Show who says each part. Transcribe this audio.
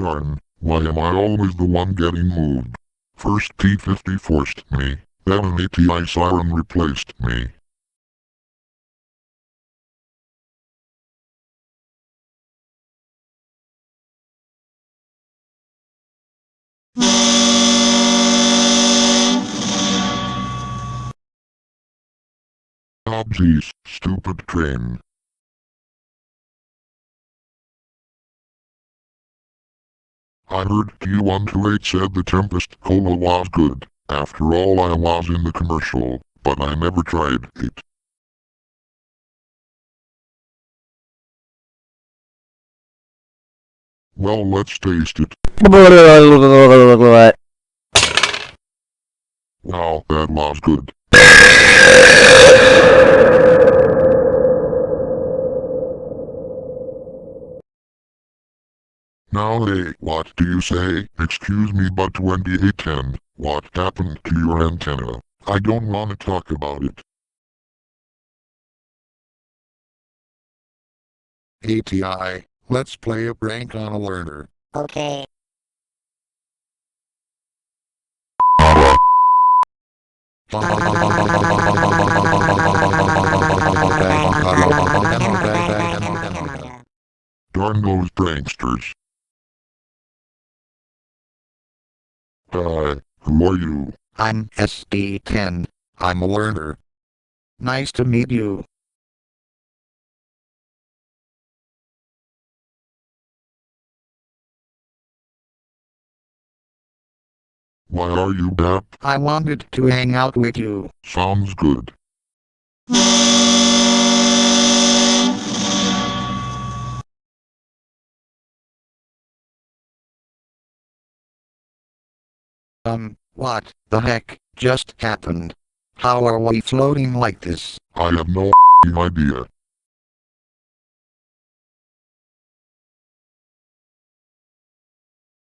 Speaker 1: darn, why am I always the one getting moved? First T-50 forced me, then an ATI siren replaced me. Oh geez, stupid train. I heard Q128 said the Tempest Cola was good. After all, I was in the commercial, but I never tried it. Well, let's taste it. Wow, that was good. Now hey, what do you say? Excuse me, but 2810, what happened to your antenna? I don't want to talk about it. ATI, let's play a prank on a learner.
Speaker 2: Okay.
Speaker 1: Darn those pranksters. Hi, who are you?
Speaker 3: I'm SD10. I'm a learner. Nice to meet you.
Speaker 1: Why are you back?
Speaker 3: I wanted to hang out with you.
Speaker 1: Sounds good.
Speaker 3: What the heck just happened? How are we floating like this?
Speaker 1: I have no idea.